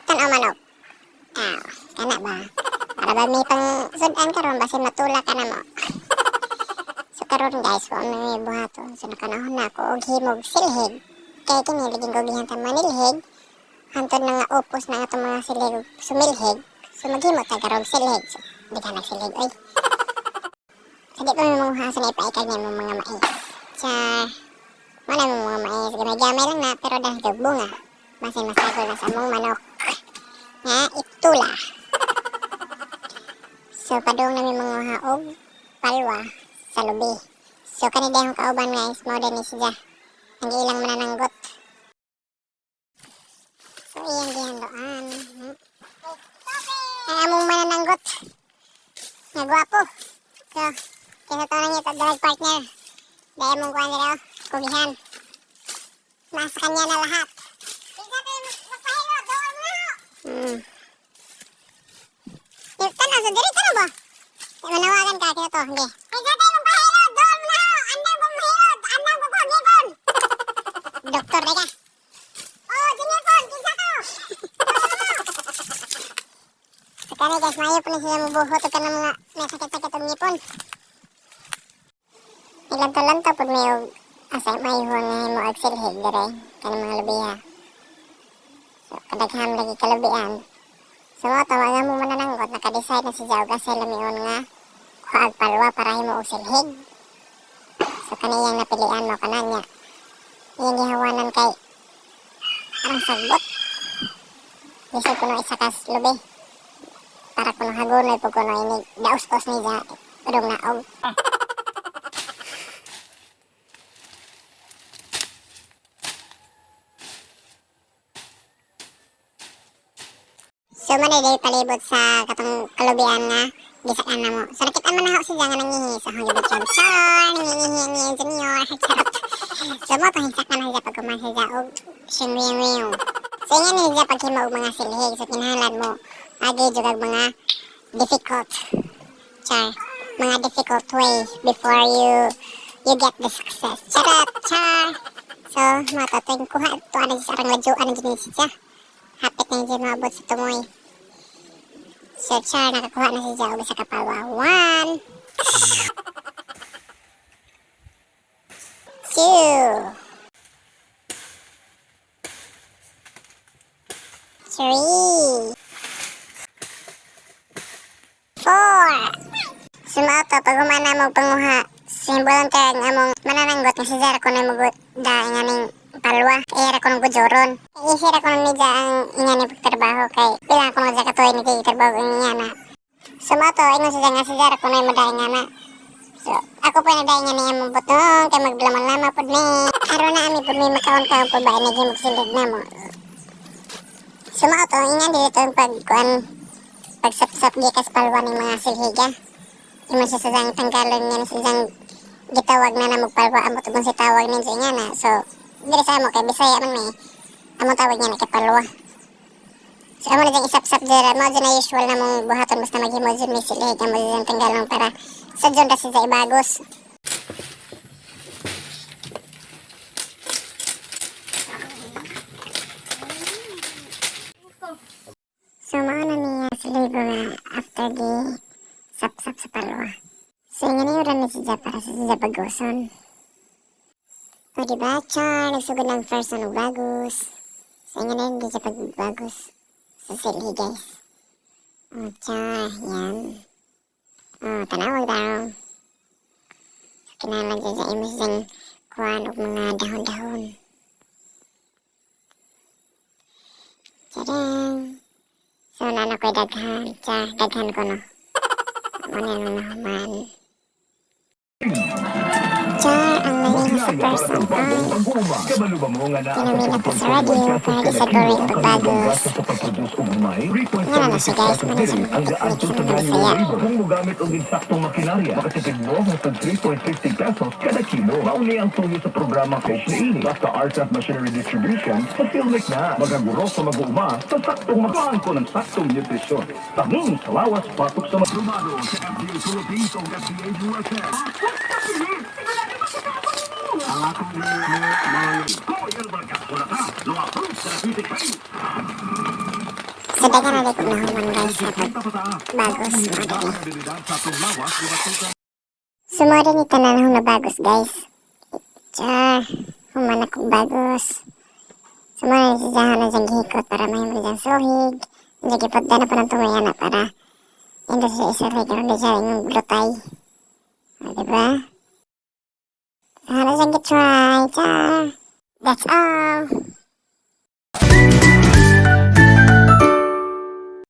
Tanaw manok. Kana ba? Para ba may pang sudan karon basin matula ka na mo. So karon guys, kung ano may buhaton. So nakanahon na ako og himog silhig. Kaya kini liging ko gihantan manilhig. Hantod na nga upos na nga itong mga silhig sumilhig. So maghimot ka karong silhig. So di ka nagsilhig oy. So di ko may mga hasan ipaikag niya mo mga mais. Char. Wala mo mga mais. Gamay-gamay lang na pero dahil kag bunga. Basin masagol na sa mong manok. Nga itula. So padung namin mga haog palwa sa lubi. So kanina yung kauban guys, mao din ni siya. Ang ilang manananggot. So iyan gihandoan. Ang among manananggot. Nga gwapo. So kaya taon niya ito drag partner. Dahil mong kuha nila kugihan. Nasa kanya na lahat. Tanaw, so diri ka na ba? Manawagan ka, kaya to, hindi. Isa tayo magpahilod, doon mo na ho! Andang ko mahilod! Andang ko kogipon! Doktor, di ka? Oo, ginipon! Kinsa ko! So kani guys, mayo po na sila mabuhot ka ng mga may sakit-sakit ang ngipon. Ilanto-lanto po may asay mayuhon nga mo agsilhig dire kanang mga lubiha. So kadagham lagi kalubian. So tawagan mo manananggot, naka-decide na si Jao kasi lamion nga kuhaag palwa para himo og silhig. So kaniyang napilian mo kananya. Iyang gihawanan kay arang sagbot. Lisod ko no isa kas lubi. Para kuno hagonoy po kuno inig daos-os ni Jao. Udong naog. So man ay palibot sa katong kalubian nga gisakan na mo. So nakita man na ako siya nga nangihi sa hong gibot siya. Char! Nangihi ni Junior. Charot. So mo pahinsak na siya pag kumain siya og siyang. So yan ni siya pag himo og mga silhig. So kinahanglan mo agi jugag mga difficult. Char. Mga difficult way before you get the success. Charot! Char! So matatoy kuha ito ano siya arang ladyoan ang ginis siya. Hapit na siya maabot sa tumoy. So, Char, nakakuha na si Jao sa kapalwa. 1 2 3 4 Sumauto, pag humana mo panguha, volunteer ang among manananggot nga si Jara ko na magot dahil nga ning palwa. Kaya ra ko nang gujoron. Isira ko nang nidya ang inya ni pagtrabaho kay pila ko nang katoy ni kay trabaho ang inya na. Sumato, ingon siya nga si Jara ko na madaing nga na. So, ako po nadaing nga niya mong butong kay maglaman-lama po ni. Araw na ami po may makaon-kaon po ba naging magsilid na mo. Sumato, ingan dito yung pagsap-sap gikas palwa ng mga silhiga. Imo siya sa dang tanggalon niya sa dang gitawag na na magpalwa amo tubong si tawag ninyo nga na. So, diri sa amo kay Bisaya man may among tawag niya na kay palwa. So amo na diyang isap-sap dira mo dyan na usual na mong buhaton basta maghimo dyan may silhig amo dyan tanggalon para sa dyan kasi sa ibagos. So mauna niya silhig nga after di sap-sap sa palwa. So nga niyuran ni siya para sa siya bagoson. O diba, Char, nagsugod ng first ng bagos. So nga na hindi siya pagbagos sa silhi guys. O Char, yan. O, tanawag daw. So kinalan dyan sa imo siyang kuhaan o mga dahon-dahon. Tadang! So nana ko'y daghan. Char, daghan ko no. Ano na naman. Char, ang nangyay sa person ay pinamina po sa radio para sa drawing pagbagos. Nga na siya guys, mana siya makapag-mix ng Bisaya. Kung magamit ang insaktong makinarya, makatipid mo hanggang 3.50 pesos kada kilo. Mauni ang tuyo sa programa Fish na ini. Basta RCF Machinery Distribution, sa Filmic na. Magaguro sa mag-uuma, sa saktong makahan ko ng saktong nutrisyon. Tanging sa lawas patok sa magrumado sa FDA Philippines o FDA USA. Ang Sa dagan na ko na human guys kapag bagos madali. Sumori ni tanan na bagos guys. Char, human ako bagos. Sumori ni siya na dyan gihikot para mahimod dyan suhig. Dyan gipagda na po ng tumayan na para hindi siya isuhig karon di siya yung glutay. Diba? Sana dyan gitry. Char. That's all.